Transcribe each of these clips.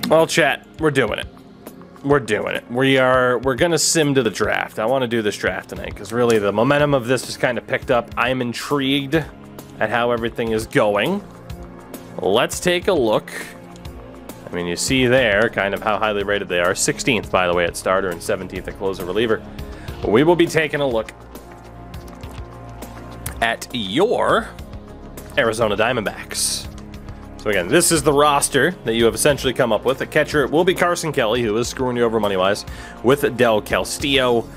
Well, chat, we're doing it. We're doing it. We're gonna sim to the draft. I want to do this draft tonight because really the momentum of this is kind of picked up. I'm intrigued at how everything is going. Let's take a look. I mean, you see there kind of how highly rated they are. 16th, by the way, at starter and 17th at closer reliever. We will be taking a look at your Arizona Diamondbacks. So again, this is the roster that you have essentially come up with. The catcher will be Carson Kelly, who is screwing you over money-wise, with Del Castillo.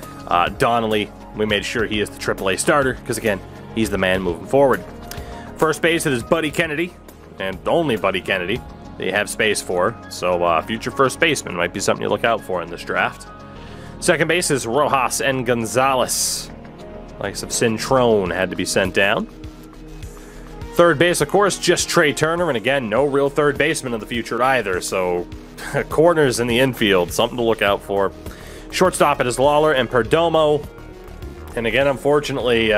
Donnelly, we made sure he is the AAA starter, because again, he's the man moving forward. First base, it is Buddy Kennedy, and only Buddy Kennedy that you have space for. So future first baseman might be something you look out for in this draft. Second base is Rojas and Gonzalez. Likes of Cintrone had to be sent down. Third base, of course, just Trey Turner, and again, no real third baseman in the future either, so corners in the infield, something to look out for. Shortstop, it is Lawler and Perdomo. And again, unfortunately,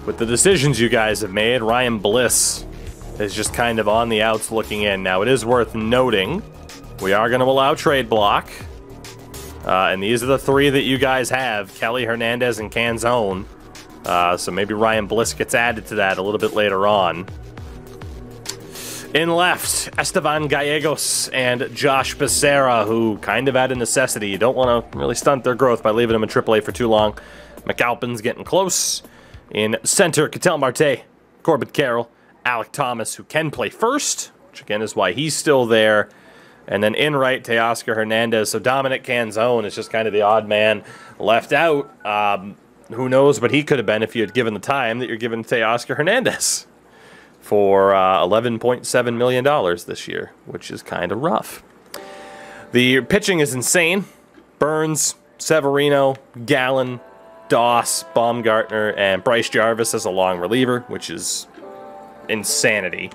with the decisions you guys have made, Ryan Bliss is just kind of on the outs looking in. Now, it is worth noting, we are going to allow trade block. And these are the three that you guys have, Kelly, Hernandez, and Canzone. So maybe Ryan Bliss gets added to that a little bit later on. In left, Esteban Gallegos and Josh Becerra, who kind of out of necessity. You don't want to really stunt their growth by leaving them in AAA for too long. McAlpin's getting close. In center, Ketel Marte, Corbin Carroll, Alec Thomas, who can play first, which again is why he's still there. And then in right, Teoscar Hernandez. So Dominic Canzone is just kind of the odd man left out. Who knows what he could have been if you had given the time that you're giving Teoscar Hernandez for $11.7 million this year, which is kind of rough. The pitching is insane. Burns, Severino, Gallen, Doss, Baumgartner, and Bryce Jarvis as a long reliever, which is insanity.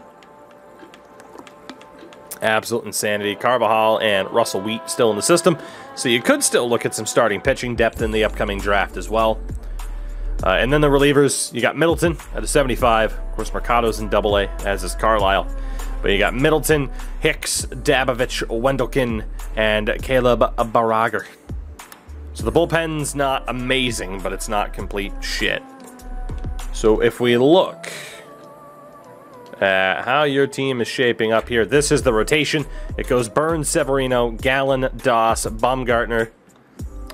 Absolute insanity. Carvajal and Russell Wheat still in the system, so you could still look at some starting pitching depth in the upcoming draft as well. And then the relievers, you got Middleton at a 75. Of course, Mercado's in AA, as is Carlisle. But you got Middleton, Hicks, Dabovich, Wendelkin, and Caleb Barager. So the bullpen's not amazing, but it's not complete shit. So if we look at how your team is shaping up here, this is the rotation. It goes Burns, Severino, Gallen, Doss, Baumgartner,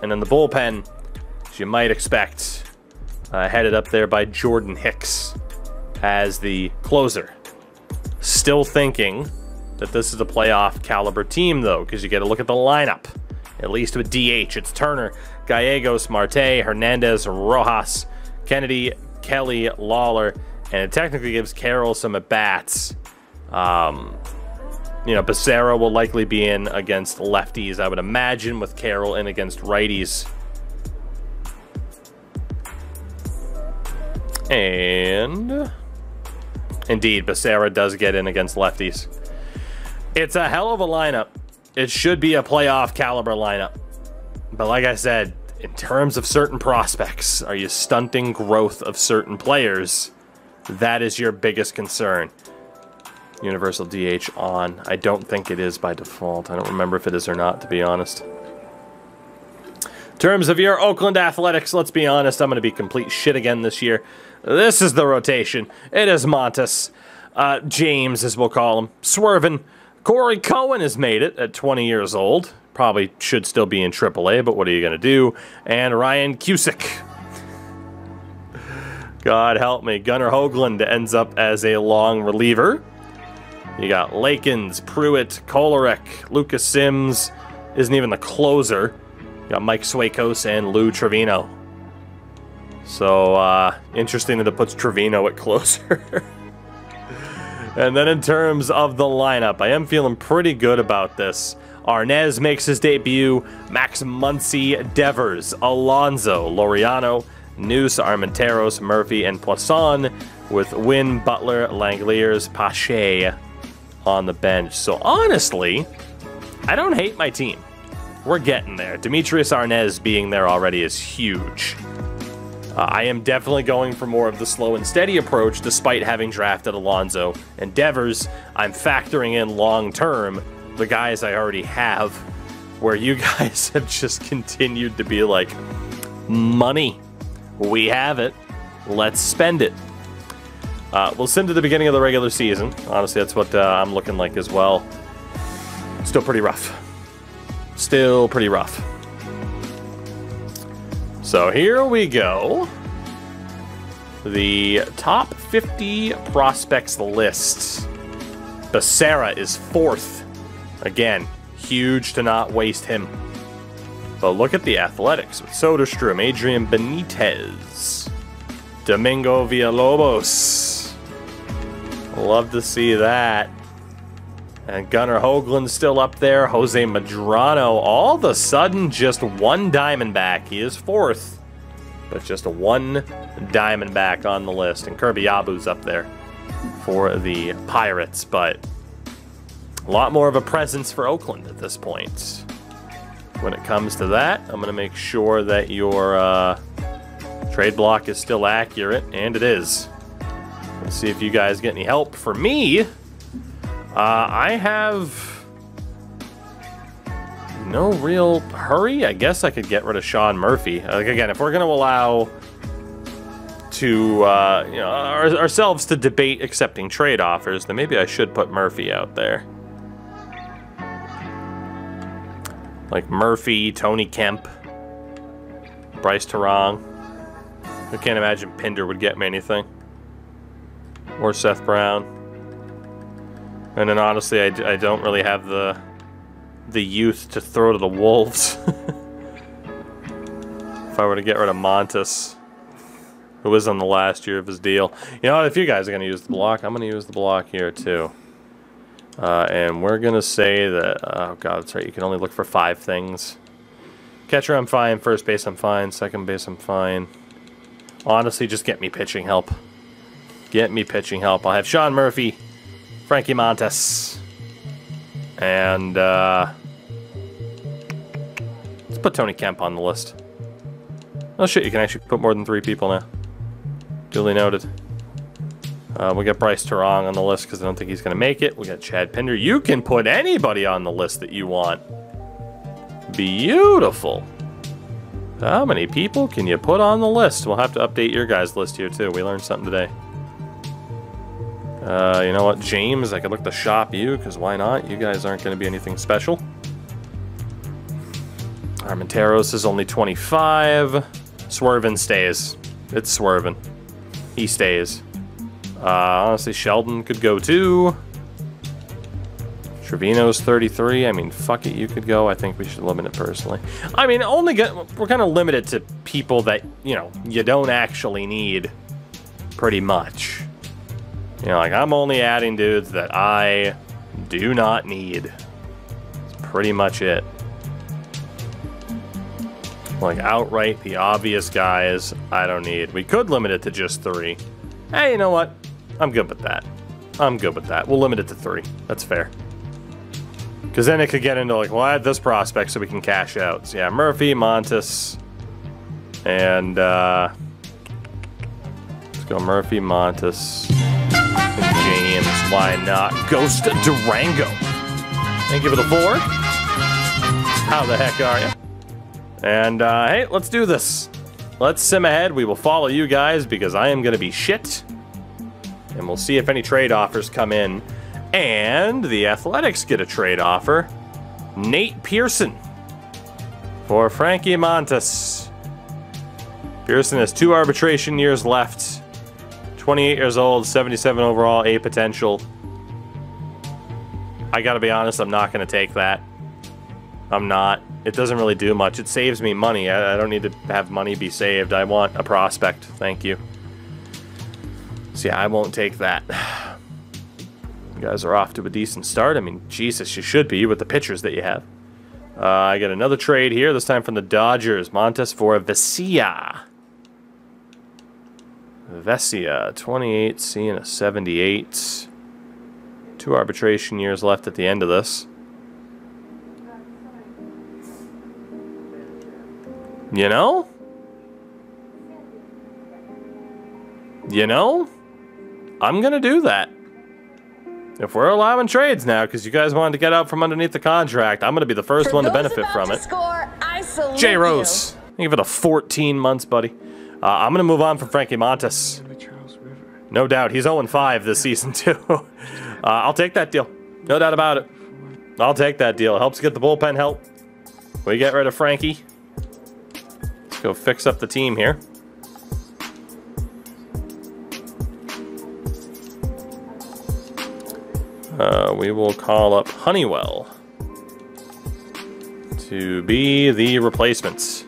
and then the bullpen, as you might expect, headed up there by Jordan Hicks as the closer. Still thinking that this is a playoff caliber team, though, because you get to look at the lineup. At least with DH, it's Turner, Gallegos, Marte, Hernandez, Rojas, Kennedy, Kelly, Lawler, and it technically gives Carroll some at-bats. You know, Becerra will likely be in against lefties, I would imagine, with Carroll in against righties. And indeed, Becerra does get in against lefties. It's a hell of a lineup. It should be a playoff caliber lineup. But like I said, in terms of certain prospects, are you stunting growth of certain players? That is your biggest concern. Universal DH on. I don't think it is by default. I don't remember if it is or not, to be honest. In terms of your Oakland Athletics, let's be honest, I'm going to be complete shit again this year. This is the rotation. It is Montes, James, as we'll call him, Swervin. Corey Cohen has made it at 20 years old. Probably should still be in AAA, but what are you going to do? And Ryan Cusick. God help me. Gunnar Hoagland ends up as a long reliever. You got Lakins, Pruitt, Kolarek, Lucas Sims isn't even the closer. You got Mike Sueikos and Lou Trevino. So, interesting that it puts Trevino at closer. And then in terms of the lineup, I am feeling pretty good about this. Arnaz makes his debut. Max Muncy, Devers, Alonso, Laureano, Noose, Armenteros, Murphy, and Poisson, with Wynn, Butler, Langeliers, Pache on the bench. So honestly, I don't hate my team. We're getting there. Demetrius Arnaz being there already is huge. I am definitely going for more of the slow and steady approach, despite having drafted Alonso and Devers. I'm factoring in long-term the guys I already have, where you guys have just continued to be like, money, we have it, let's spend it. We'll sim to the beginning of the regular season. Honestly, that's what I'm looking like as well. Still pretty rough. Still pretty rough. So here we go. The top 50 prospects list. Becerra is 4th. Again, huge to not waste him. But look at the Athletics with Soderstrom, Adrian Benitez, Domingo Villalobos. Love to see that. And Gunnar Hoagland's still up there. Jose Medrano, all of a sudden, just one Diamondback. He is 4th, but just a one Diamondback on the list. And Kirby Yabu's up there for the Pirates, but a lot more of a presence for Oakland at this point. When it comes to that, I'm going to make sure that your trade block is still accurate, and it is. Let's see if you guys get any help. For me, I have no real hurry. I guess I could get rid of Sean Murphy. Like, again, if we're going to allow to ourselves to debate accepting trade offers, then maybe I should put Murphy out there. Like Murphy, Tony Kemp, Bryce Terang. I can't imagine Pinder would get me anything. Or Seth Brown. And then honestly, I don't really have the youth to throw to the Wolves. If I were to get rid of Montes, who was on the last year of his deal. You know what, if you guys are going to use the block, I'm going to use the block here too. And we're going to say that, oh god, that's right, you can only look for 5 things. Catcher, I'm fine. First base, I'm fine. Second base, I'm fine. Honestly, just get me pitching help. Get me pitching help. I'll have Sean Murphy, Frankie Montes, and let's put Tony Kemp on the list. Oh shit, you can actually put more than 3 people now. Duly noted. We got Bryce Terang on the list because I don't think he's going to make it. We got Chad Pinder. You can put anybody on the list that you want. Beautiful. How many people can you put on the list? We'll have to update your guys' list here too. We learned something today. You know what, James? I could look to shop you because why not? You guys aren't going to be anything special. Armenteros is only 25. Swervin stays. It's Swervin. He stays. Honestly, Sheldon could go too. Trevino's 33. I mean, fuck it, you could go. I think we should limit it personally. I mean, we're kind of limited to people that, you know, you don't actually need pretty much. You know, like, I'm only adding dudes that I do not need. That's pretty much it. Like, outright, the obvious guys I don't need. We could limit it to just 3. Hey, you know what? I'm good with that. I'm good with that. We'll limit it to 3. That's fair. Because then it could get into, like, well, add this prospect so we can cash out. So, yeah, Murphy, Montes, and, let's go Murphy, Montes, and James. Why not? Ghost Durango. Thank you for the 4. How the heck are you? And, hey, let's do this. Let's sim ahead. We will follow you guys because I am going to be shit. And we'll see if any trade offers come in. And the Athletics get a trade offer. Nate Pearson for Frankie Montes. Pearson has 2 arbitration years left. 28 years old, 77 overall, A potential. I gotta be honest, I'm not gonna take that. I'm not. It doesn't really do much. It saves me money. I don't need to have money be saved. I want a prospect. Thank you. So yeah, I won't take that. You guys are off to a decent start. I mean, Jesus, you should be with the pitchers that you have. I get another trade here, this time from the Dodgers. Montes for Vesia. Vesia, 28, seeing a 78. 2 arbitration years left at the end of this. You know? You know? I'm gonna do that. if we're allowing trades now, because you guys wanted to get out from underneath the contract, I'm going to be the first one to benefit from it. J. Rose, thank you for the 14 months, buddy. I'm going to move on from Frankie Montes. No doubt, he's 0-5 this season, too. I'll take that deal. No doubt about it. I'll take that deal. It helps get the bullpen help. We get rid of Frankie. Let's go fix up the team here. We will call up Honeywell to be the replacements.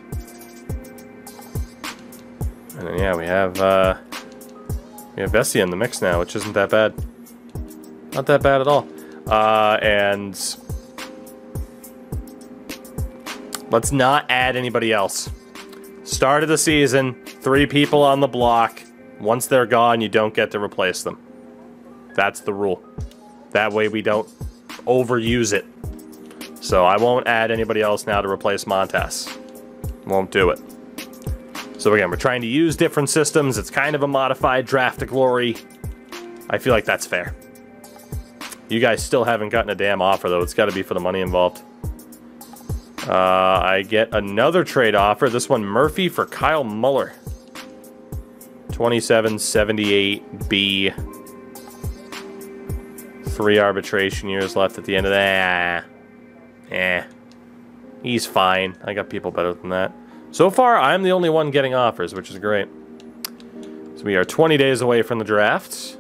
And then, yeah, we have Vessi in the mix now, which isn't that bad. Not that bad at all. And let's not add anybody else. Start of the season, 3 people on the block. Once they're gone, you don't get to replace them. That's the rule. That way we don't overuse it. So I won't add anybody else now to replace Montes. Won't do it. So again, we're trying to use different systems. It's kind of a modified draft to glory. I feel like that's fair. You guys still haven't gotten a damn offer, though. It's got to be for the money involved. I get another trade offer. This one, Murphy for Kyle Muller. 2778B. 3 arbitration years left at the end of that. He's fine. I got people better than that. So far, I'm the only one getting offers, which is great. So we are 20 days away from the draft.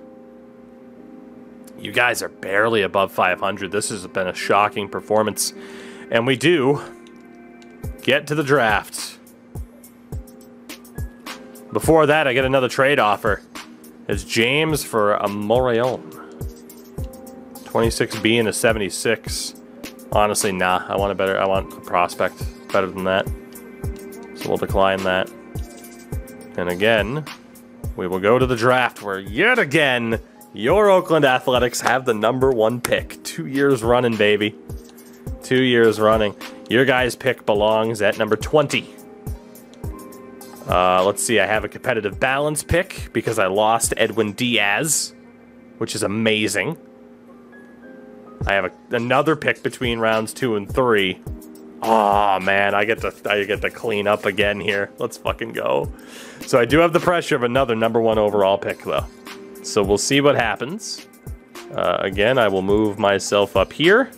You guys are barely above 500. This has been a shocking performance. And we do get to the draft. Before that, I get another trade offer. It's James for a Moreon. 26B and a 76. Honestly, nah. I want a prospect better than that. So we'll decline that. And again, we will go to the draft where yet again, your Oakland Athletics have the #1 pick. 2 years running, baby. 2 years running. Your guys' pick belongs at number 20. Let's see, I have a competitive balance pick because I lost Edwin Diaz, which is amazing. I have another pick between rounds 2 and 3. Oh man, I get to clean up again here. Let's fucking go. So I do have the pressure of another #1 overall pick though. So we'll see what happens. Again, I will move myself up here.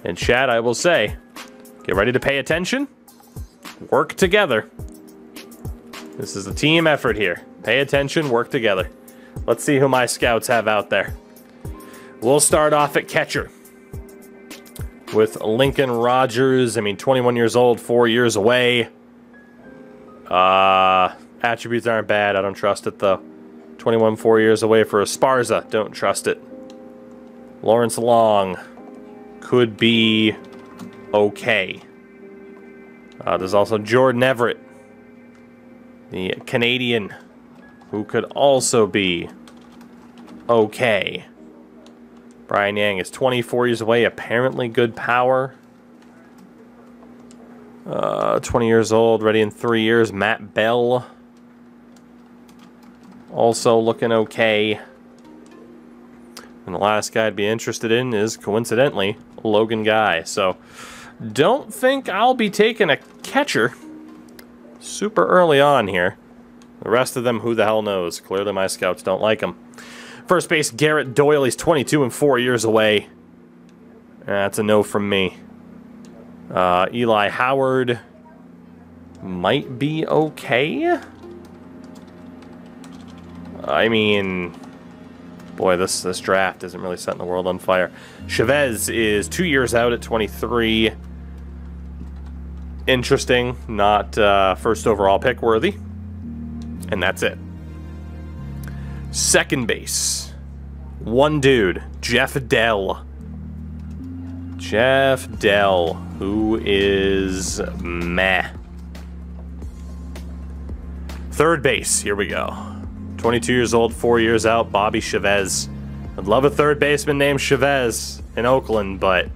And chat, I will say, get ready to pay attention. Work together. This is a team effort here. Pay attention, work together. Let's see who my scouts have out there. We'll start off at catcher with Lincoln Rogers. I mean, 21 years old, 4 years away. Attributes aren't bad. I don't trust it, though. 21, 4 years away for Esparza. Don't trust it. Lawrence Long could be okay. There's also Jordan Everett, the Canadian, who could also be okay. Brian Yang is 24 years away, apparently good power. 20 years old, ready in 3 years. Matt Bell, also looking okay. And the last guy I'd be interested in is, coincidentally, Logan Guy. So, don't think I'll be taking a catcher super early on here. The rest of them, who the hell knows? Clearly my scouts don't like them. First base, Garrett Doyle. He's 22 and 4 years away. That's a no from me. Eli Howard might be okay. I mean, boy, this draft isn't really setting the world on fire. Chavez is 2 years out at 23. Interesting, not first overall pick worthy. And that's it. Second base, one dude, Jeff Dell. Jeff Dell, who is meh. Third base, here we go. 22 years old, 4 years out, Bobby Chavez. I'd love a third baseman named Chavez in Oakland, but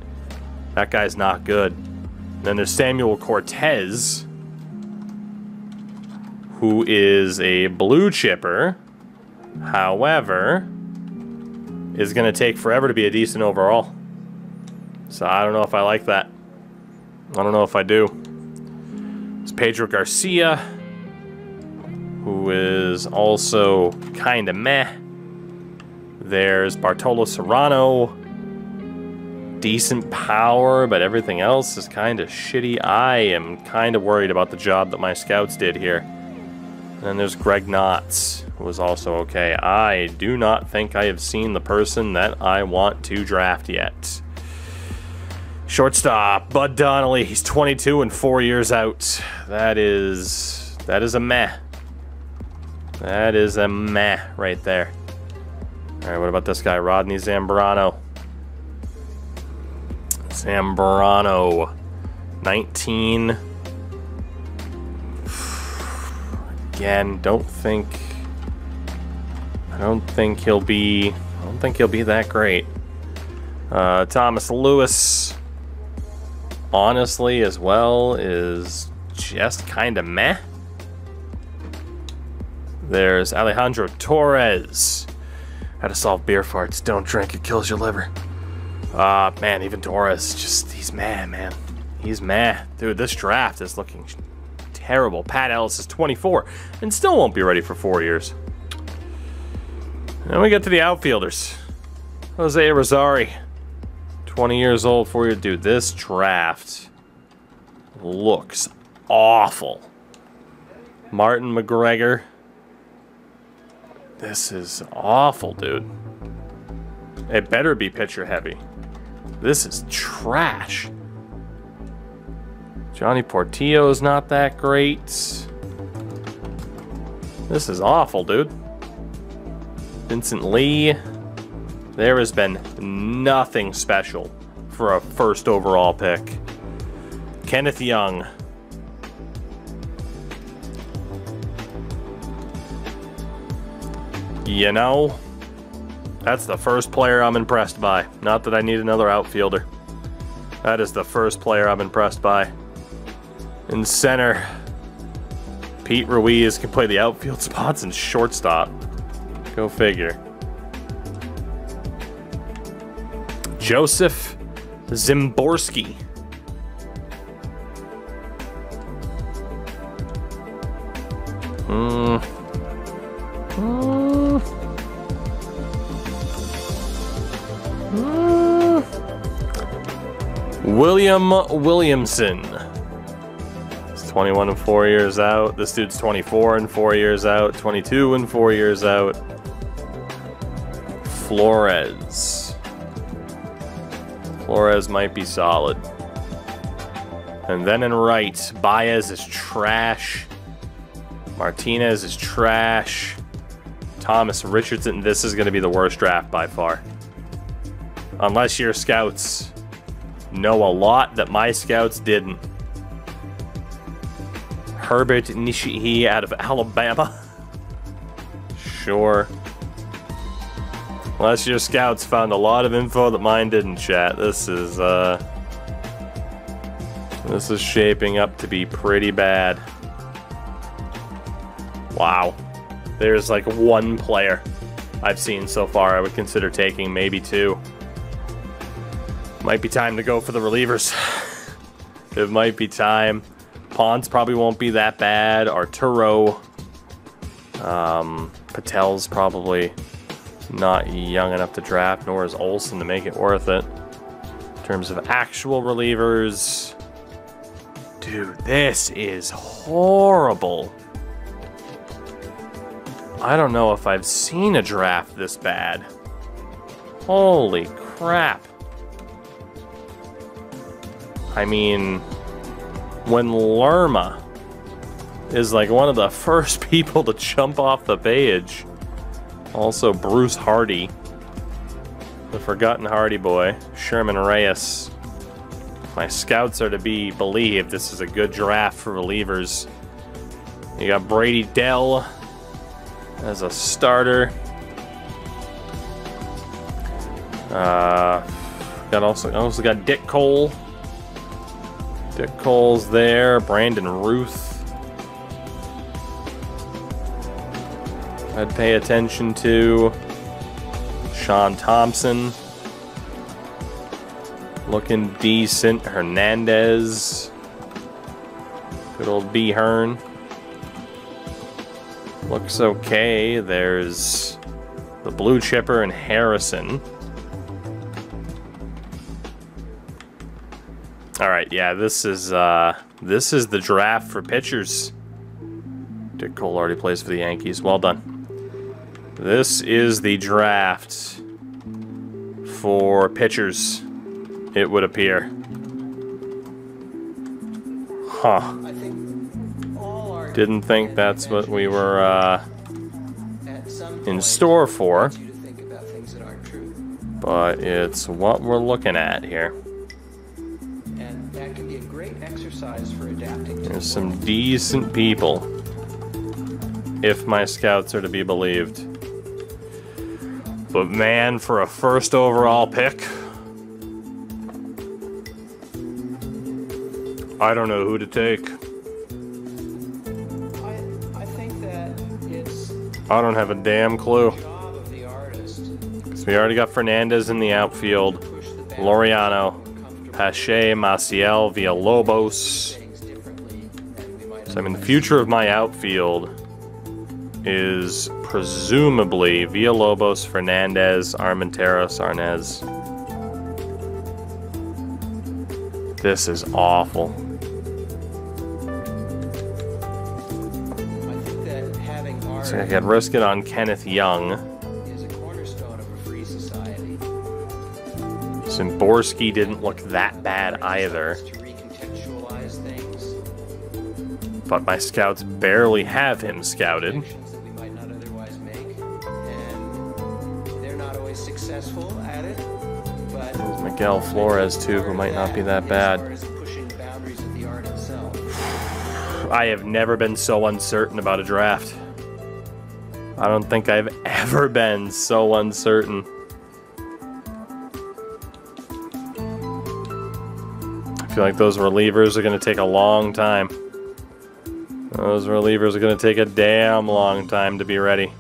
that guy's not good. And then there's Samuel Cortez, who is a blue chipper. However, is going to take forever to be a decent overall. So I don't know if I like that. I don't know if I do. It's Pedro Garcia, who is also kind of meh. There's Bartolo Serrano. Decent power, but everything else is kind of shitty. I am kind of worried about the job that my scouts did here. And then there's Greg Knotts, who was also okay. I do not think I have seen the person that I want to draft yet. Shortstop, Bud Donnelly. He's 22 and 4 years out. That is a meh. That is a meh right there. All right, what about this guy, Rodney Zambrano? Zambrano, 19. Again, I don't think he'll be that great. Thomas Lewis, honestly, as well, is just kind of meh. There's Alejandro Torres. How to solve beer farts. Don't drink, it kills your liver. Man, even Torres, just, he's meh, man. He's meh. Dude, this draft is looking terrible. Pat Ellis is 24 and still won't be ready for 4 years. Then we get to the outfielders. Jose Rosari, 20 years old, 4 years. Dude, this draft looks awful. Martin McGregor. This is awful, dude. It better be pitcher heavy. This is trash. Johnny Portillo is not that great. This is awful, dude. Vincent Lee. There has been nothing special for a first overall pick. Kenneth Young. You know, that's the first player I'm impressed by. Not that I need another outfielder. That is the first player I'm impressed by. In center, Pete Ruiz can play the outfield spots and shortstop. Go figure. Joseph Zimborski. William Williamson. He's 21 and 4 years out. This dude's 24 and 4 years out. 22 and 4 years out. Flores. Flores might be solid. And then in right, Baez is trash. Martinez is trash. Thomas Richardson. This is going to be the worst draft by far. Unless your scouts know a lot that my scouts didn't. Herbert Nishii out of Alabama. Sure. Unless your scouts found a lot of info that mine didn't, chat. This is shaping up to be pretty bad. Wow. There's like one player I've seen so far I would consider taking, maybe two. Might be time to go for the relievers. It might be time. Ponce probably won't be that bad. Arturo. Patel's probably not young enough to draft, nor is Olsen to make it worth it. In terms of actual relievers. Dude, this is horrible. I don't know if I've seen a draft this bad. Holy crap. I mean, when Lerma is like one of the first people to jump off the page. Also, Bruce Hardy, the forgotten Hardy boy. Sherman Reyes. My scouts are to be believed. This is a good draft for relievers. You got Brady Dell as a starter. Also got Dick Cole. Dick Cole's there. Brandon Ruth. I'd pay attention to. Sean Thompson. Looking decent. Hernandez. Good old B. Hearn. Looks okay. There's the blue chipper and Harrison. All right, yeah, this is the draft for pitchers. Dick Cole already plays for the Yankees. Well done. This is the draft for pitchers, it would appear. Huh. Didn't think that's what we were in store for, but it's what we're looking at here. There's some decent people, if my scouts are to be believed. But man, for a first overall pick, I don't know who to take. I think that it's... I don't have a damn clue. So we already got Fernandez in the outfield, Laureano, Pache, Maciel, Villalobos. So I mean, the future of my outfield is presumably Villalobos, Fernandez, Armenteros, Arnaz. This is awful. I think that having So I could risk it on Kenneth Young. is a cornerstone of a free society. Szymborski didn't look that bad either. To recontextualize things, But my scouts barely have him scouted. connections that we might not otherwise make, and they're not always successful at it. But Miguel Flores too, who might not be that bad. as far as pushing the boundaries of the art itself. I have never been so uncertain about a draft. I don't think I've ever been so uncertain. I feel like those relievers are going to take a long time. Those relievers are going to take a damn long time to be ready.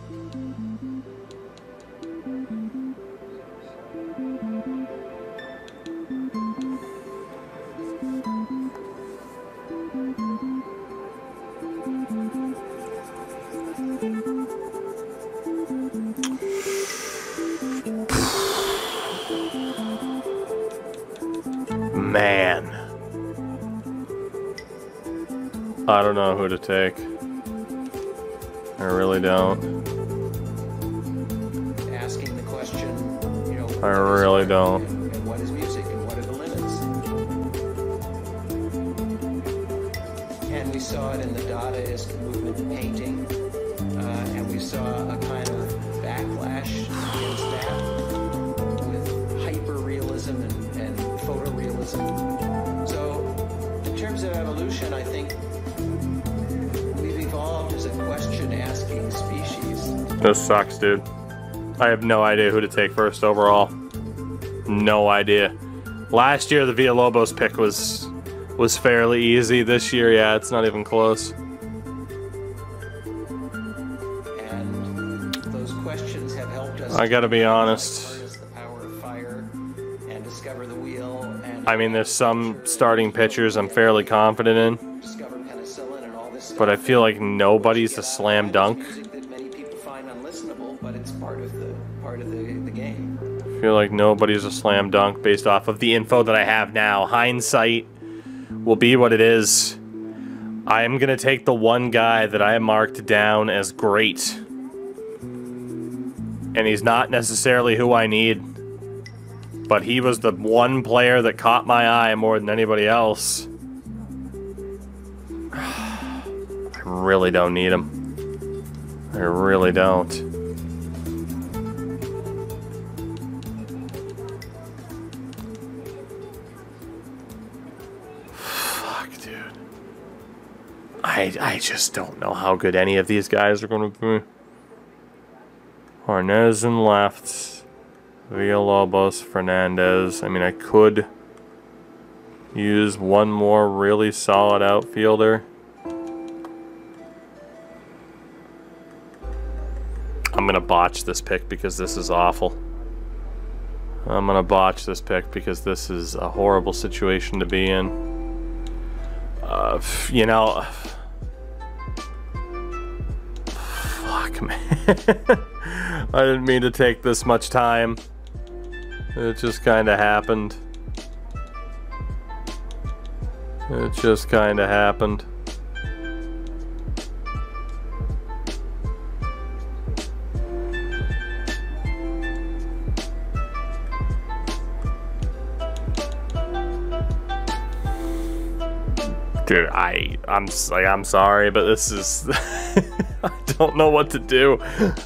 Man. I don't know who to take. I really don't. Asking the question, you know, I really don't. and what is music and what are the limits? And we saw it in the Dadaist movement painting, and we saw a kind of backlash against that with hyper-realism and photorealism. So, in terms of evolution, I think we've evolved as a question-asking species. This sucks, dude. I have no idea who to take first overall. No idea. Last year, the Villalobos pick was fairly easy. This year, yeah, it's not even close. And those questions have helped us. I gotta be honest. Harness the power of fire and discover the wheel. And I mean, there's some starting pitchers I'm fairly confident in, discover penicillin and all this stuff. but I feel like nobody's a slam dunk. Music that many people find unlistenable, but it's part of the game. I feel like nobody's a slam dunk based off of the info that I have now. Hindsight will be what it is. I am going to take the one guy that I marked down as great. And he's not necessarily who I need. But he was the one player that caught my eye more than anybody else. I really don't need him. I really don't. Fuck, dude. I just don't know how good any of these guys are going to be. Arnaz in left. Villalobos, Fernandez. I mean, I could use one more really solid outfielder. I'm going to botch this pick because this is awful. I'm gonna botch this pick because this is a horrible situation to be in. You know... Fuck, man. I didn't mean to take this much time. It just kind of happened. It just kind of happened. Dude, I'm sorry, but this is... I don't know what to do.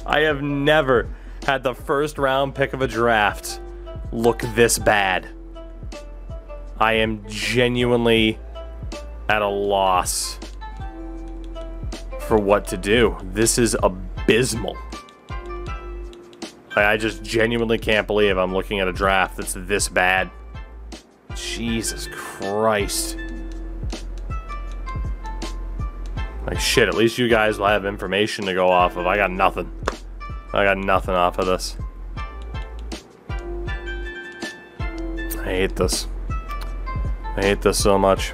I have never had the first round pick of a draft look this bad. I am genuinely at a loss for what to do. This is abysmal. I just genuinely can't believe I'm looking at a draft that's this bad. Jesus Christ. Like, shit, at least you guys will have information to go off of. I got nothing. I got nothing off of this. I hate this. I hate this so much.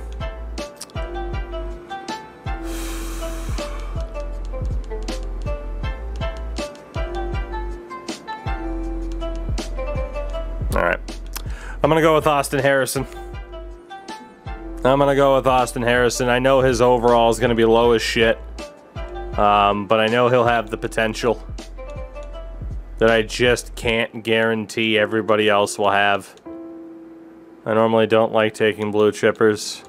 Alright. I'm gonna go with Austin Harrison. I'm gonna go with Austin Harrison. I know his overall is gonna be low as shit. But I know he'll have the potential that I just can't guarantee everybody else will have. I normally don't like taking blue chippers.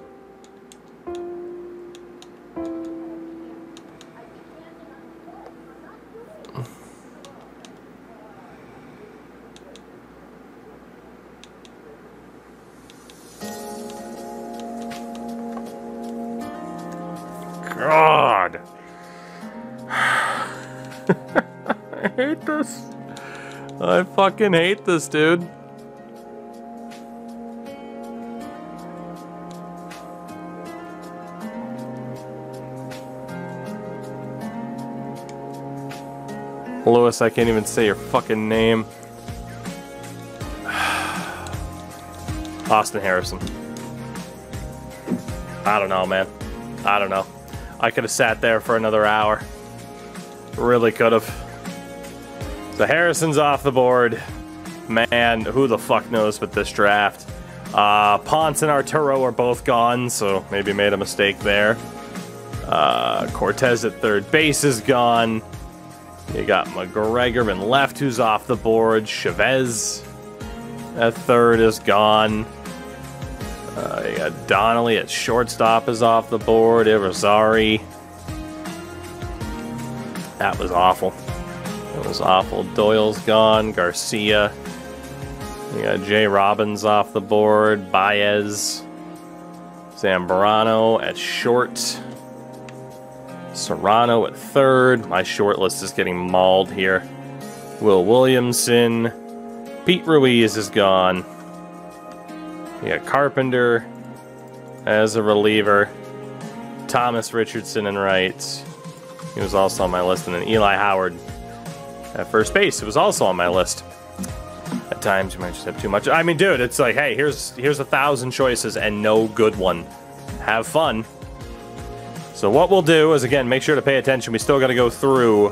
God. I hate this. I fucking hate this, dude. Lewis, I can't even say your fucking name. Austin Harrison. I don't know, man. I don't know. I could have sat there for another hour. Really could have. So Harrison's off the board. Man, who the fuck knows with this draft? Ponce and Arturo are both gone, so maybe made a mistake there. Cortez at third base is gone. You got McGregor in left, who's off the board. Chavez at third is gone. You got Donnelly at shortstop is off the board. Irizarry. That was awful. That was awful. Doyle's gone. Garcia. You got Jay Robbins off the board. Baez. Zambrano at short. Serrano at third. My short list is getting mauled here. Will Williamson. Pete Ruiz is gone. You got Carpenter as a reliever. Thomas Richardson in right. He was also on my list. And then Eli Howard at first base. It was also on my list. At times you might just have too much. I mean, dude, it's like, hey, here's 1,000 choices and no good one. Have fun. So what we'll do is, again, make sure to pay attention. We still got to go through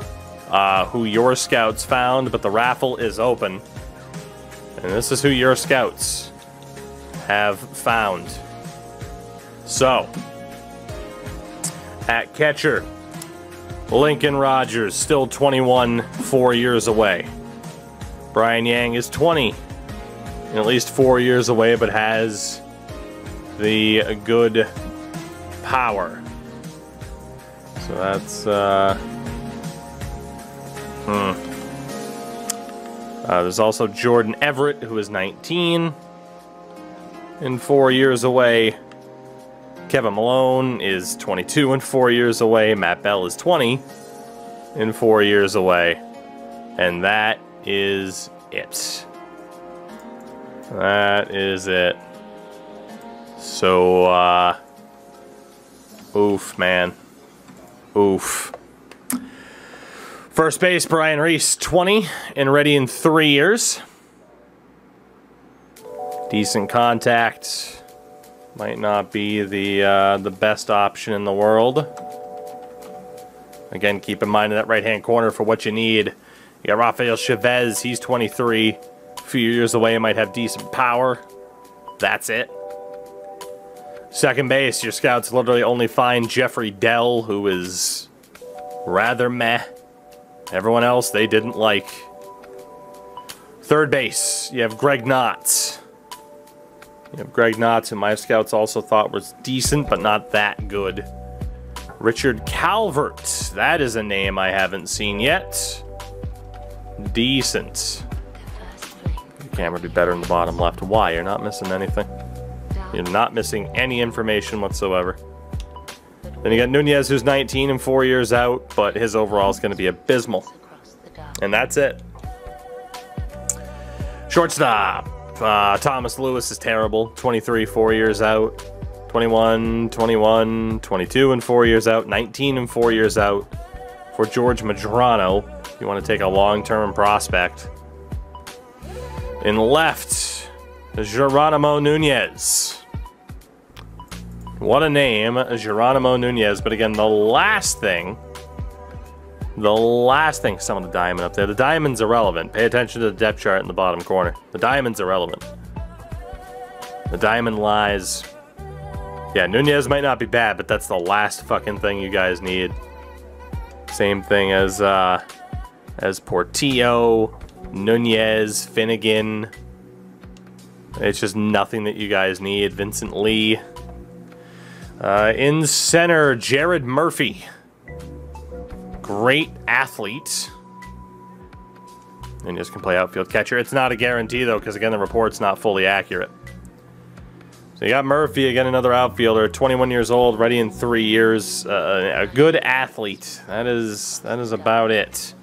who your scouts found, but the raffle is open. And this is who your scouts have found. So, at catcher, Lincoln Rogers, still 21, 4 years away. Brian Yang is 20, and at least 4 years away, but has the good power. So that's, there's also Jordan Everett, who is 19 and 4 years away. Kevin Malone is 22 and 4 years away. Matt Bell is 20 and 4 years away. And that is it. That is it. So, oof, man. Oof. First base, Brian Reese, 20 and ready in 3 years. Decent contact. Might not be the best option in the world. Again, keep in mind in that right-hand corner for what you need. You got Rafael Chavez. He's 23. A few years away, might have decent power. That's it. Second base, your scouts literally only find Jeffrey Dell, who is rather meh. Everyone else they didn't like. Third base, you have Greg Knotts. Who my scouts also thought was decent, but not that good. Richard Calvert. That is a name I haven't seen yet. Decent. The camera would be better in the bottom left. Why? You're not missing anything. You're not missing any information whatsoever. Then you got Nunez, who's 19 and 4 years out, but his overall is going to be abysmal. And that's it. Shortstop. Thomas Lewis is terrible. 23, 4 years out. 21, 21, 22 and 4 years out. 19 and 4 years out for George Madrano. If you want to take a long-term prospect. In left, Geronimo Nunez. What a name, Geronimo Nunez. But again, the last thing, some of the diamond up there. The diamond's irrelevant. Pay attention to the depth chart in the bottom corner. The diamond's irrelevant. The diamond lies. Yeah, Nunez might not be bad, but that's the last fucking thing you guys need. Same thing as Portillo, Nunez, Finnegan. It's just nothing that you guys need. Vincent Lee. In center, Jared Murphy. Great athlete. And just can play outfield catcher. It's not a guarantee, though, because, again, the report's not fully accurate. So you got Murphy, again, another outfielder, 21 years old, ready in 3 years. A good athlete. That is about it.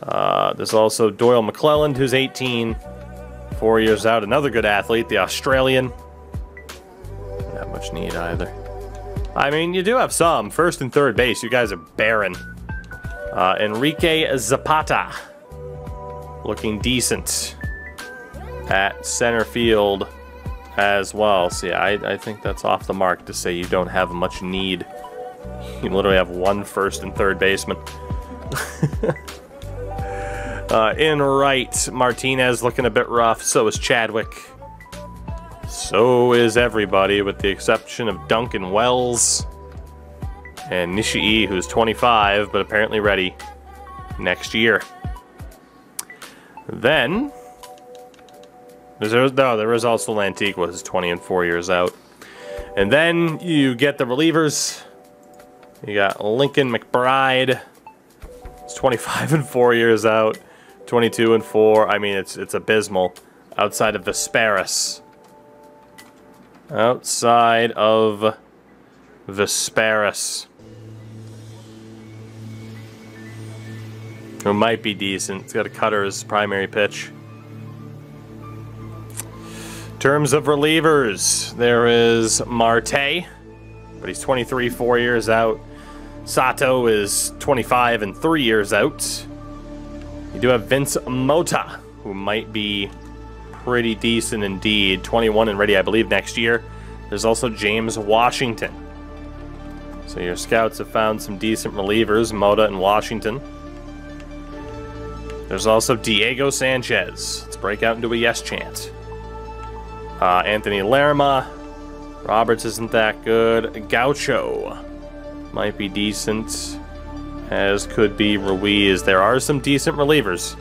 There's also Doyle McClelland, who's 18, 4 years out. Another good athlete, the Australian. Not much need either. I mean, you do have some. First and third base, you guys are barren. Enrique Zapata. Looking decent. At center field as well. So yeah, I think that's off the mark to say you don't have much need. You literally have one first and third baseman. In right, Martinez looking a bit rough. So is Chadwick. So is everybody, with the exception of Duncan Wells and Nishii, who's 25, but apparently ready next year. Then, there is also Lantigua, who's 20 and 4 years out. And then you get the relievers. You got Lincoln McBride. He's 25 and 4 years out. 22 and 4. I mean, it's abysmal. Outside of Vesperis. Outside of Vesperis. Who might be decent. He's got a cutter as primary pitch. In terms of relievers, there is Marte, but he's 23, 4 years out. Sato is 25 and 3 years out. You do have Vince Mota, who might be pretty decent indeed. 21 and ready, I believe, next year. There's also James Washington. So your scouts have found some decent relievers, Mota and Washington. There's also Diego Sanchez. Let's break out into a yes chant. Anthony Lerma. Roberts isn't that good. Gaucho might be decent, as could be Ruiz. There are some decent relievers.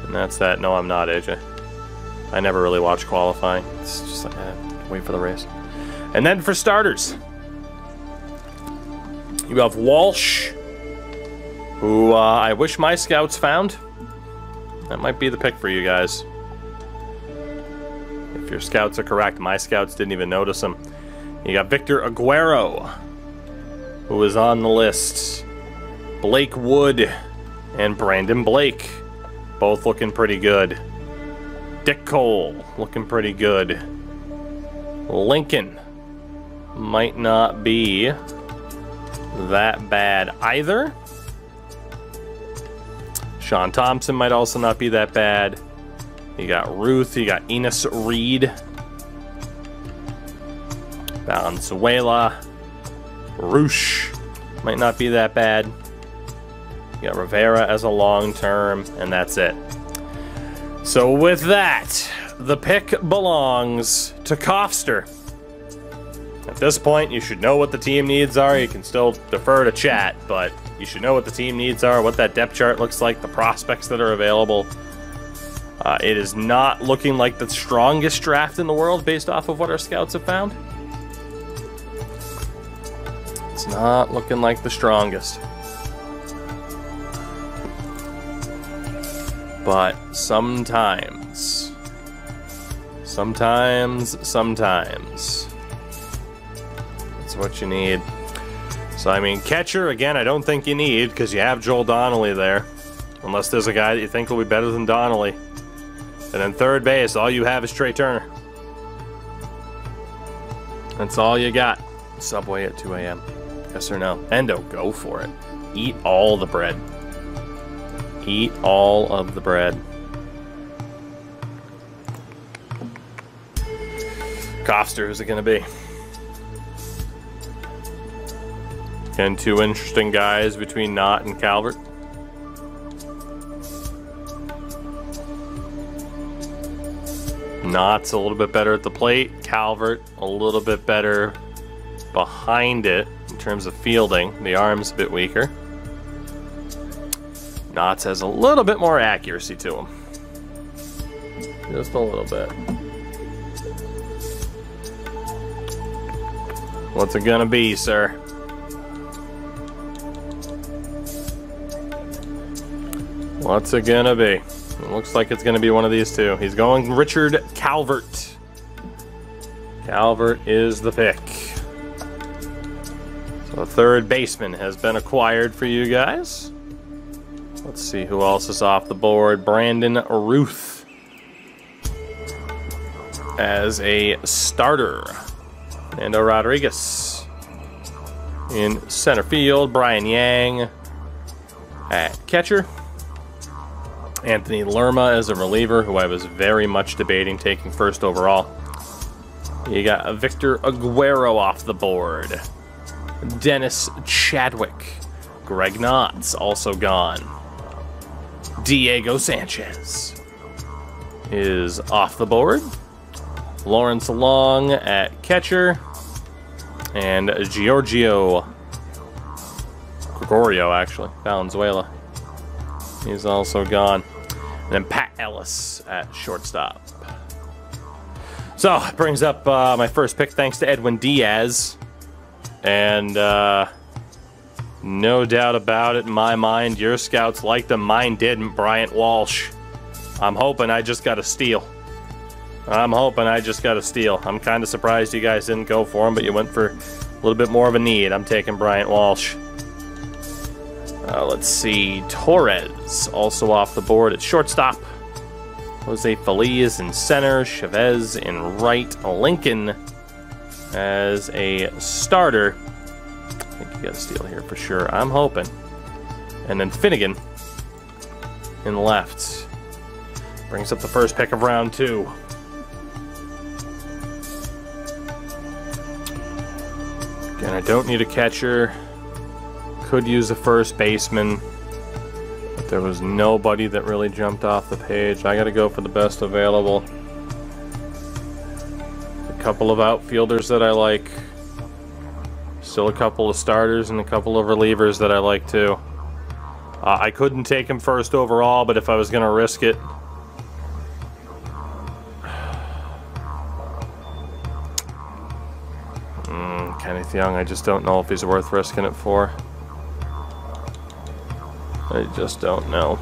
And that's that. No, I'm not, AJ. I never really watch qualifying. It's just like, wait for the race. And then for starters, you have Walsh, who I wish my scouts found. That might be the pick for you guys. If your scouts are correct, my scouts didn't even notice him. You got Victor Aguero, who is on the list. Blake Wood and Brandon Blake, both looking pretty good. Dick Cole, looking pretty good. Lincoln might not be that bad either. Sean Thompson might also not be that bad. You got Ruth. You got Enos Reed. Valenzuela. Roosh. Might not be that bad. You got Rivera as a long term, and that's it. So with that, the pick belongs to Kofster. At this point, you should know what the team needs are. You can still defer to chat, but you should know what the team needs are, what that depth chart looks like, the prospects that are available. It is not looking like the strongest draft in the world based off of what our scouts have found. It's not looking like the strongest. But sometimes, that's what you need. So, I mean, catcher, again, I don't think you need, because you have Joel Donnelly there. Unless there's a guy that you think will be better than Donnelly. And then third base, all you have is Trey Turner. That's all you got. Subway at 2 a.m. Yes or no? Endo, go for it. Eat all the bread. Eat all of the bread. Kofster, who's it going to be? Again, two interesting guys between Knott and Calvert. Knott's a little bit better at the plate. Calvert a little bit better behind it in terms of fielding. The arm's a bit weaker. Knott's has a little bit more accuracy to him. Just a little bit. What's it gonna be, sir? What's it gonna be? It looks like it's gonna be one of these two. He's going Richard Calvert. Calvert is the pick. So a third baseman has been acquired for you guys. Let's see who else is off the board. Brandon Ruth as a starter. Fernando Rodriguez in center field. Brian Yang at catcher. Anthony Lerma as a reliever, who I was very much debating taking first overall. You got Victor Aguero off the board. Dennis Chadwick. Greg Knott's also gone. Diego Sanchez is off the board. Lawrence Long at catcher. And Gregorio, actually, Valenzuela. He's also gone. And then Pat Ellis at shortstop. So, it brings up my first pick thanks to Edwin Diaz. And no doubt about it in my mind, your scouts liked him, mine didn't. Bryant Walsh. I'm hoping I just got a steal. I'm kind of surprised you guys didn't go for him, but you went for a little bit more of a need. I'm taking Bryant Walsh. Let's see. Torres also off the board at shortstop. Jose Feliz in center. Chavez in right. Lincoln as a starter. I think you got a steal here for sure. I'm hoping. And then Finnegan in left. Brings up the first pick of round 2. Again, I don't need a catcher. Could use a first baseman. But there was nobody that really jumped off the page. I got to go for the best available. A couple of outfielders that I like. Still a couple of starters and a couple of relievers that I like too. I couldn't take him first overall, but if I was going to risk it, Kenneth Young, I just don't know if he's worth risking it for. I just don't know.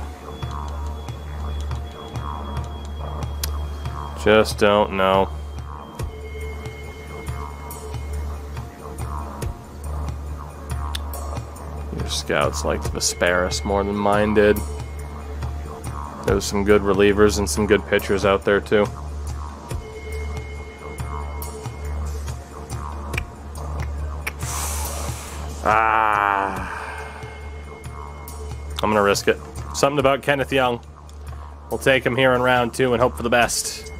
Just don't know. Your scouts liked Vesparis more than mine did. There was some good relievers and some good pitchers out there too. I'm gonna risk it. Something about Kenneth Young. We'll take him here in round 2 and hope for the best.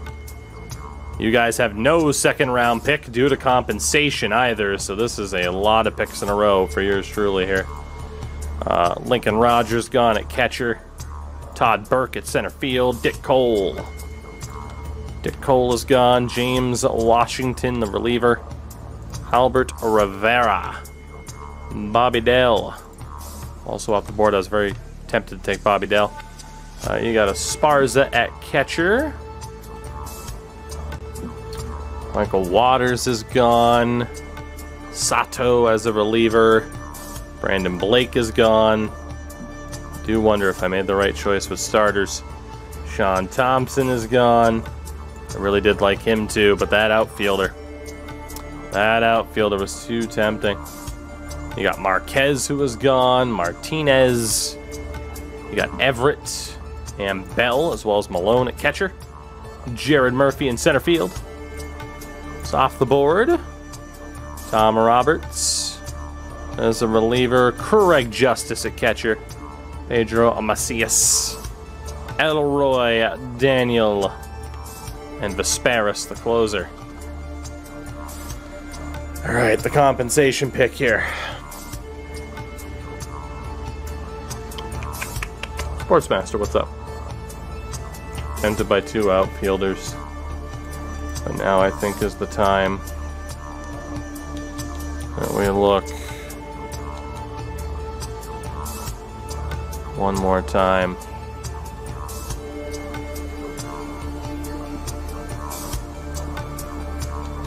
You guys have no second round pick due to compensation either, so this is a lot of picks in a row for yours truly here. Lincoln Rogers gone at catcher. Todd Burke at center field. Dick Cole. Dick Cole is gone. James Washington, the reliever. Albert Rivera. Bobby Dale. Also off the board. I was very tempted to take Bobby Dale. You got a Esparza at catcher. Michael Waters is gone. Sato as a reliever. Brandon Blake is gone. Do wonder if I made the right choice with starters. Sean Thompson is gone. I really did like him too, but that outfielder was too tempting. You got Marquez, who was gone. Martinez. You got Everett and Bell, as well as Malone at catcher. Jared Murphy in center field. It's off the board. Tom Roberts as a reliever. Craig Justice at catcher. Pedro Macias. Elroy Daniel. And Vesperis, the closer. Alright, the compensation pick here. Sportsmaster, what's up? Tempted by 2 outfielders. But now I think is the time that we look one more time.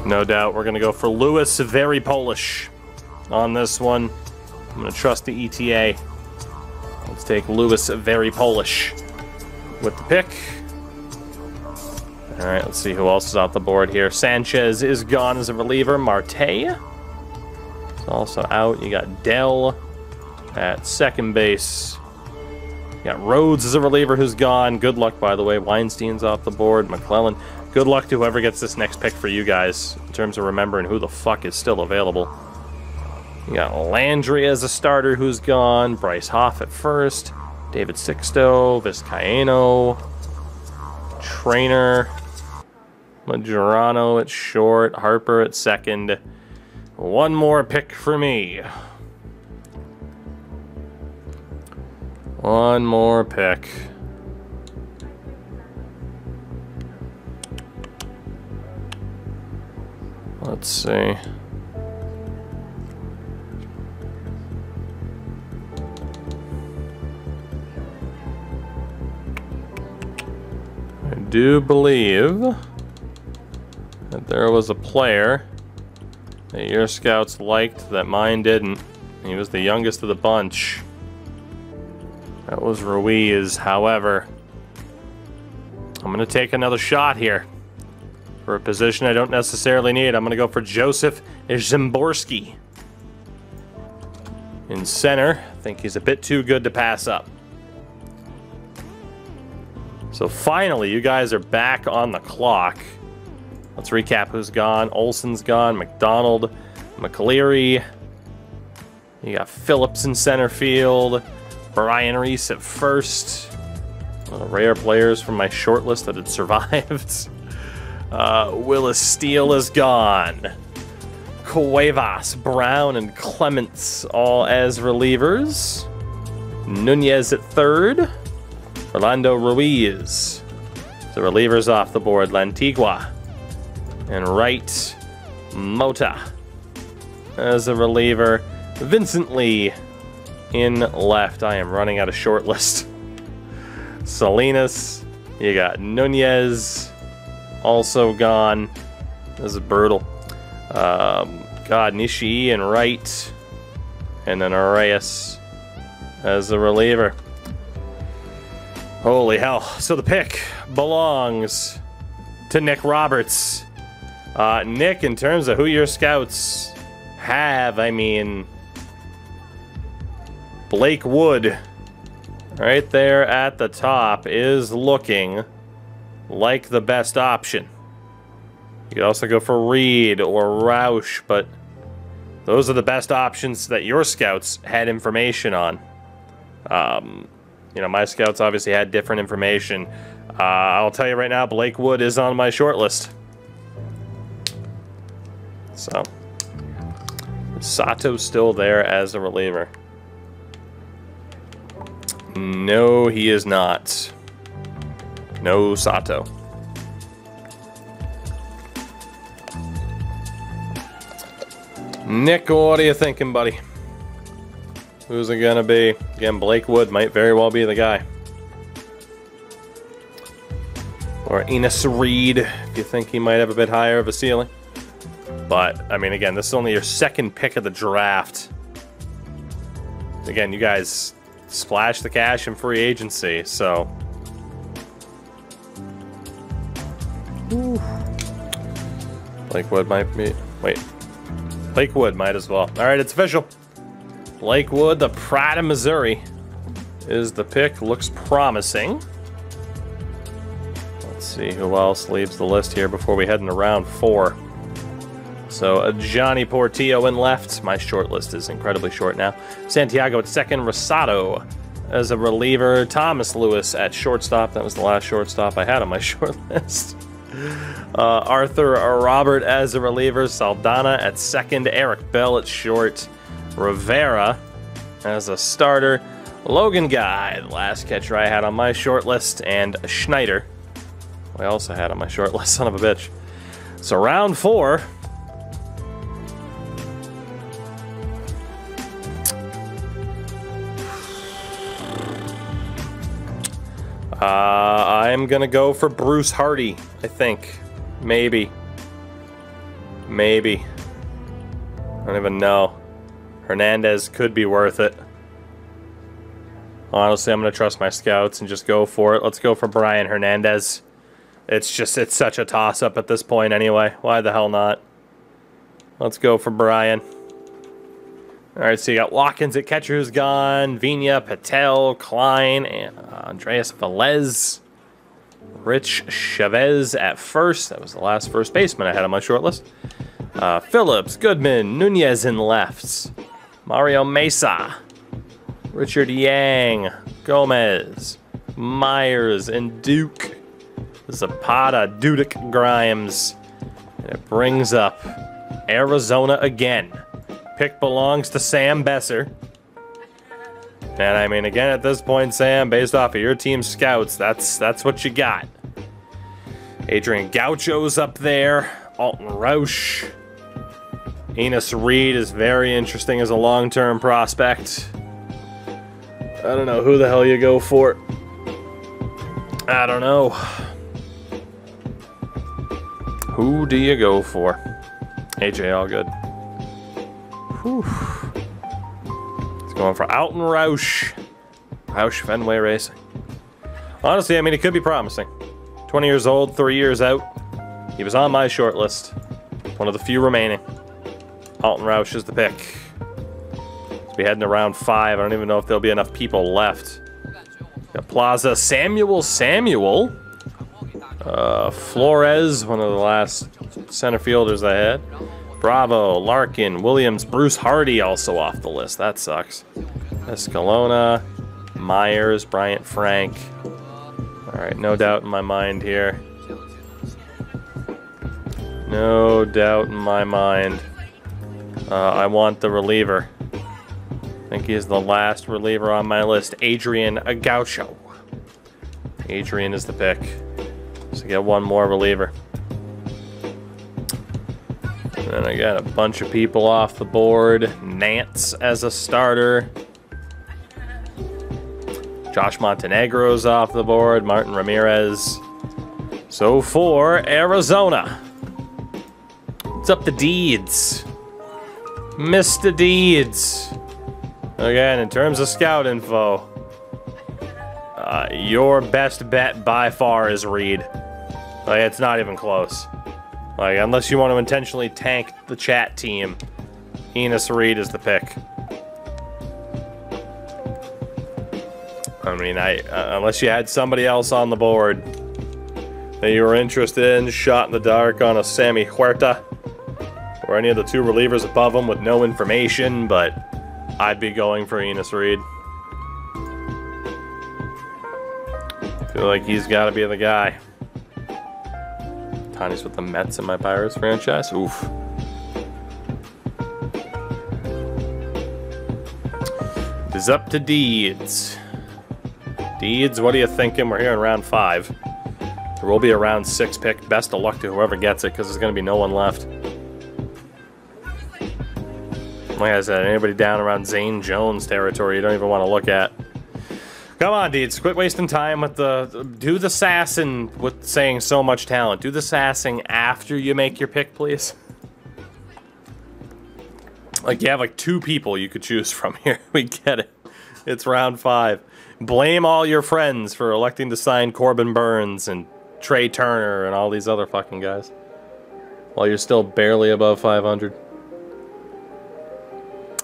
No doubt we're going to go for Lewis Very Polish on this one. I'm going to trust the ETA. Let's take Lewis Very Polish with the pick. All right, let's see who else is off the board here. Sanchez is gone as a reliever. Marte is also out. You got Dell at second base. You got Rhodes as a reliever who's gone. Good luck, by the way. Weinstein's off the board. McClellan. Good luck to whoever gets this next pick for you guys in terms of remembering who the fuck is still available. You got Landry as a starter who's gone. Bryce Hoff at first. David Sixto. Vizcaino. Trainer. Majorano at short. Harper at second. One more pick for me. One more pick. Let's see. I do believe that there was a player that your scouts liked that mine didn't. He was the youngest of the bunch. That was Ruiz. However, I'm going to take another shot here. For a position I don't necessarily need, I'm going to go for Joseph Szymborski. In center, I think he's a bit too good to pass up. So finally, you guys are back on the clock. Let's recap who's gone. Olson's gone. McDonald. McCleary. You got Phillips in center field. Brian Reese at first. One of the rare players from my short list that had survived. Willis Steele is gone. Cuevas, Brown, and Clements all as relievers. Nunez at third. Orlando Ruiz. The relievers off the board. Lantigua. And right, Mota as a reliever. Vincent Lee in left. I am running out of short list. Salinas. You got Nunez. Also gone. This is brutal. God, Nishii in right. And then Arias as a reliever. Holy hell. So the pick belongs to Nick Roberts. Nick, in terms of who your scouts have, I mean, Blake Wood right there at the top is looking like the best option. You could also go for Reed or Roush, but those are the best options that your scouts had information on. you know, my scouts obviously had different information. I'll tell you right now, Blake Wood is on my short list. So, is Sato still there as a reliever? No, he is not. No Sato. Nick, what are you thinking, buddy? Who's it gonna be? Again, Blake Wood might very well be the guy. Or Enos Reed, if you think he might have a bit higher of a ceiling. But, I mean, again, this is only your second pick of the draft. Again, you guys splashed the cash in free agency, so... Ooh. Blake Wood might be... Wait. Blake Wood might as well. Alright, it's official. Blake Wood, the Pride of Missouri, is the pick. Looks promising. Let's see who else leaves the list here before we head into round 4. So, Johnny Portillo in left. My short list is incredibly short now. Santiago at second. Rosado as a reliever. Thomas Lewis at shortstop. That was the last shortstop I had on my short list. Arthur Robert as a reliever. Saldana at second. Eric Bell at short. Rivera as a starter. Logan Guy, the last catcher I had on my short list. And Schneider, I also had on my short list. Son of a bitch. So round 4. I'm gonna go for Bruce Hardy, I think. Maybe. Maybe. I don't even know. Hernandez could be worth it. Honestly, I'm gonna trust my scouts and just go for it. Let's go for Brian Hernandez. It's such a toss-up at this point anyway. Why the hell not? Let's go for Brian. Alright, so you got Watkins at catcher who's gone. Vina, Patel, Klein, and Andreas Velez. Rich Chavez at first. That was the last first baseman I had on my short list. Phillips, Goodman, Nunez in left. Mario Mesa. Richard Yang. Gomez. Myers and Duke. Zapata, Dudek, Grimes. And it brings up Arizona again. Pick belongs to Sam Besser. And I mean, again, at this point, Sam, based off of your team's scouts, that's what you got. Adrian Gaucho's up there. Alton Roush. Enos Reed is very interesting as a long-term prospect. I don't know who the hell you go for. I don't know. Who do you go for? AJ Allgood. Whew. He's going for Alton Roush. Roush Fenway Racing. Honestly, I mean, it could be promising. 20 years old, 3 years out. He was on my short list. One of the few remaining. Alton Roush is the pick. So we head into round 5. I don't even know if there'll be enough people left. Got Plaza, Samuel. Flores, one of the last center fielders I had. Bravo, Larkin, Williams, Bruce Hardy also off the list. That sucks. Escalona, Myers, Bryant Frank. Alright, no doubt in my mind here. No doubt in my mind. I want the reliever. I think he's the last reliever on my list. Adrian Gaucho. Adrian is the pick. So get one more reliever. And then I got a bunch of people off the board. Nance as a starter. Josh Montenegro's off the board. Martin Ramirez. So for Arizona, it's up to Deeds. Mr. Deeds. Again, in terms of scout info, your best bet by far is Reed. Like, it's not even close. Like, unless you want to intentionally tank the chat team, Enos Reed is the pick. I mean, unless you had somebody else on the board that you were interested in, shot in the dark on a Sammy Huerta, or any of the two relievers above him with no information, but I'd be going for Enos Reed. Feel like he's got to be the guy. Tani's with the Mets in my Pirates franchise. Oof. It is up to Deeds. Deeds, what are you thinking? We're here in round 5. There will be a round 6 pick. Best of luck to whoever gets it, because there's going to be no one left. Like I said, anybody down around Zane Jones territory you don't even want to look at. Come on, Deeds. Quit wasting time with the... Do the sassing with saying so much talent. Do the sassing after you make your pick, please. Like, you have like 2 people you could choose from here. We get it. It's round 5. Blame all your friends for electing to sign Corbin Burns and Trey Turner and all these other fucking guys. While you're still barely above 500.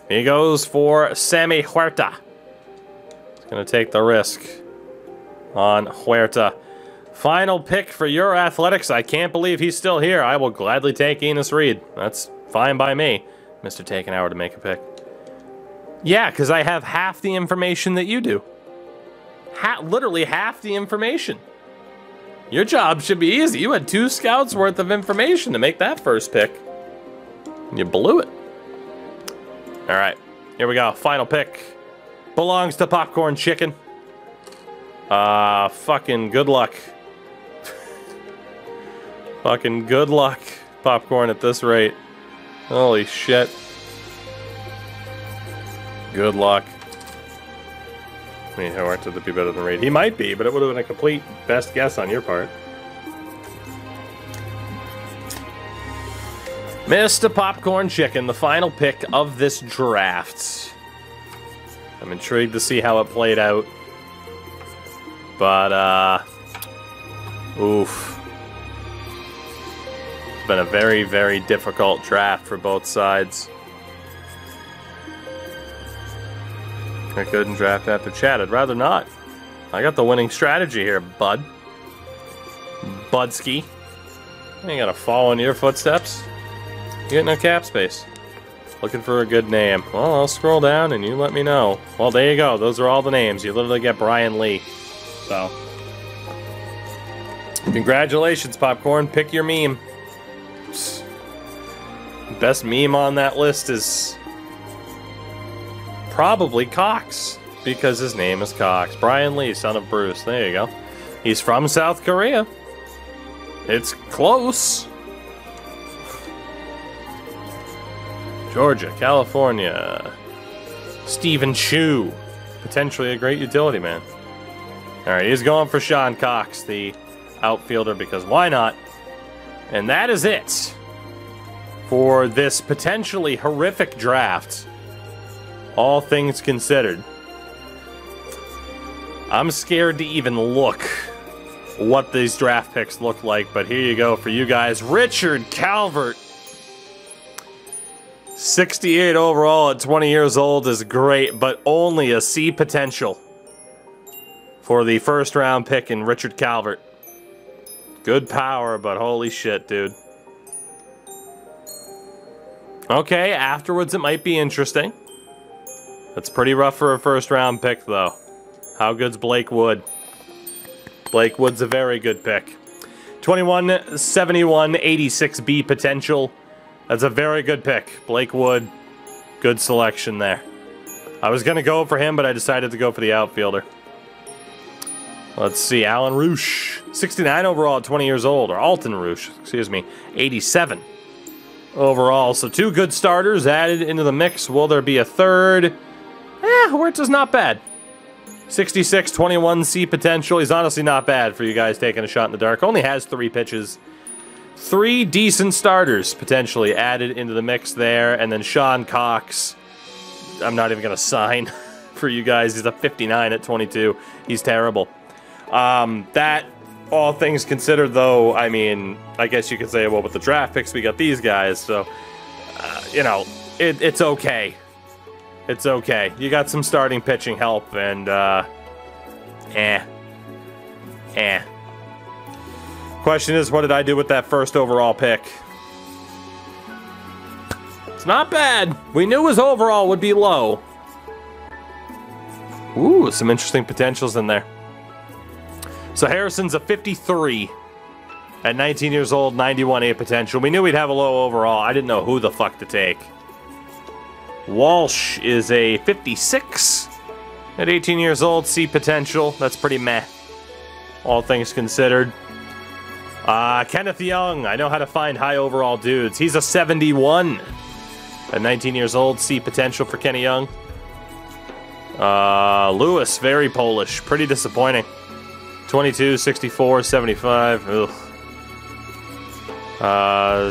He goes for Sammy Huerta. He's going to take the risk on Huerta. Final pick for your Athletics. I can't believe he's still here. I will gladly take Enos Reed. That's fine by me. Mr. Take an hour to make a pick. Yeah, because I have half the information that you do. Literally half the information. Your job should be easy. You had 2 scouts worth of information to make that first pick. You blew it. All right, here we go. Final pick. Belongs to Popcorn Chicken. Fucking good luck. Fucking good luck, Popcorn, at this rate. Holy shit. Good luck. I mean, how would be better than Reed? He might be, but it would have been a complete best guess on your part. Mr. Popcorn Chicken, the final pick of this draft. I'm intrigued to see how it played out. But, oof. It's been a very, very difficult draft for both sides. I couldn't draft after chat. I'd rather not. I got the winning strategy here, bud. Budski. I ain't gotta follow in your footsteps. You get no cap space. Looking for a good name. Well, I'll scroll down and you let me know. Well, there you go. Those are all the names. You literally get Brian Lee. So, congratulations, Popcorn. Pick your meme. Best meme on that list is probably Cox, because his name is Cox. Brian Lee, son of Bruce. There you go. He's from South Korea. It's close. Georgia, California. Stephen Chu. Potentially a great utility man. Alright, he's going for Sean Cox, the outfielder, because why not? And that is it for this potentially horrific draft. All things considered. I'm scared to even look what these draft picks look like, but here you go for you guys. Richard Calvert. 68 overall at 20 years old is great, but only a C potential for the first round pick in Richard Calvert. Good power, but holy shit, dude. Okay, afterwards it might be interesting. That's pretty rough for a first round pick, though. How good's Blake Wood? Blake Wood's a very good pick. 21, 71, 86B potential. That's a very good pick. Blake Wood, good selection there. I was going to go for him, but I decided to go for the outfielder. Let's see, Alan Roosh. 69 overall at 20 years old, or Alton Roosh, excuse me, 87 overall. So 2 good starters added into the mix. Will there be a third? Huerta's not bad. 66, 21 C potential. He's honestly not bad for you guys taking a shot in the dark. Only has 3 pitches. 3 decent starters potentially added into the mix there. And then Sean Cox, I'm not even going to sign for you guys. He's a 59 at 22. He's terrible. That, all things considered, though, I mean, I guess you could say, well, with the draft picks, we got these guys. So, you know, it's okay. It's okay. You got some starting pitching help, and, Question is, what did I do with that first overall pick? It's not bad. We knew his overall would be low. Ooh, some interesting potentials in there. So Harrison's a 53 at 19 years old, 91 A potential. We knew we'd have a low overall. I didn't know who the fuck to take. Walsh is a 56 at 18 years old, C potential. That's pretty meh, all things considered. Kenneth Young, I know how to find high overall dudes. He's a 71 at 19 years old, C potential for Kenny Young. Lewis, very Polish, pretty disappointing. 22, 64, 75. Ugh.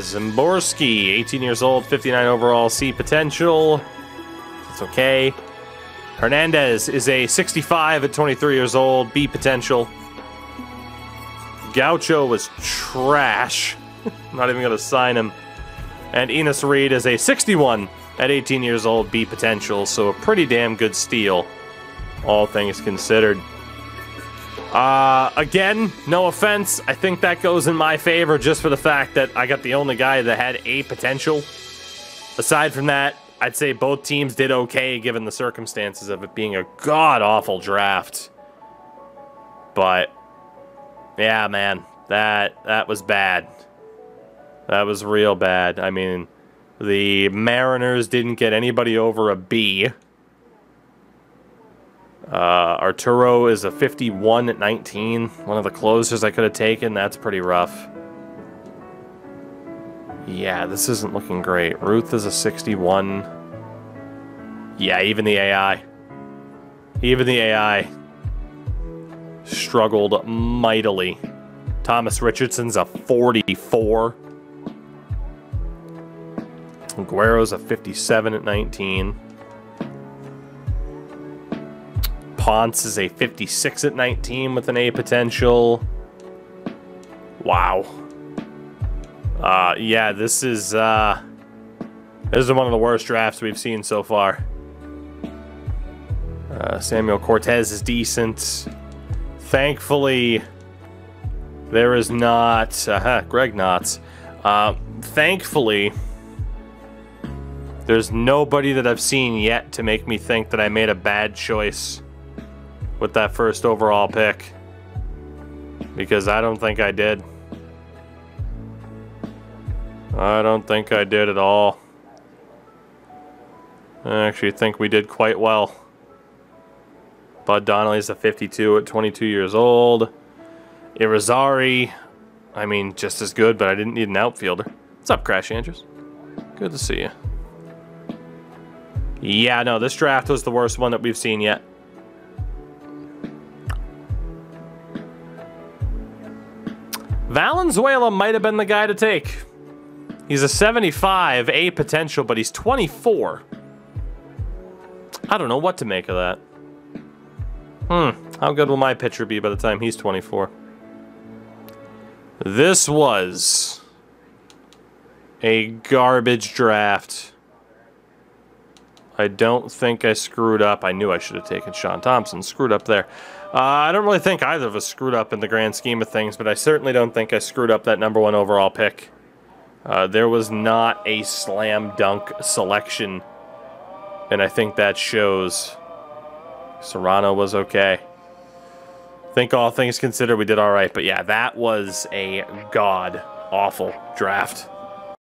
Zimborski, 18 years old, 59 overall, C potential. That's okay. Hernandez is a 65 at 23 years old, B potential. Gaucho was trash. I'm not even going to sign him. And Enos Reed is a 61 at 18 years old, B potential. So a pretty damn good steal, all things considered. Again, no offense. I think that goes in my favor just for the fact that I got the only guy that had A potential. Aside from that, I'd say both teams did okay given the circumstances of it being a god-awful draft. But yeah, man, that was bad. That was real bad. I mean, the Mariners didn't get anybody over a B. Arturo is a 51 at 19. One of the closers I could have taken. That's pretty rough. Yeah, this isn't looking great. Ruth is a 61. Yeah, even the AI. Even the AI struggled mightily. Thomas Richardson's a 44. Guerrero's a 57 at 19. Ponce is a 56 at 19 with an A potential. Wow. Yeah, this is one of the worst drafts we've seen so far. Samuel Cortez is decent. Thankfully, there is not... Greg Knotts. Thankfully, there's nobody that I've seen yet to make me think that I made a bad choice with that first overall pick. Because I don't think I did. I don't think I did at all. I actually think we did quite well. Bud Donnelly's a 52 at 22 years old. Irizarry, I mean, just as good, but I didn't need an outfielder. What's up, Crash Andrews? Good to see you. Yeah, no, this draft was the worst one that we've seen yet. Valenzuela might have been the guy to take. He's a 75, A potential, but he's 24. I don't know what to make of that. How good will my pitcher be by the time he's 24? This was a garbage draft. I don't think I screwed up. I knew I should have taken Sean Thompson. Screwed up there. I don't really think either of us screwed up in the grand scheme of things, but I certainly don't think I screwed up that #1 overall pick. There was not a slam dunk selection, and I think that shows. Serrano was okay. I think all things considered, we did all right. But yeah, that was a god-awful draft.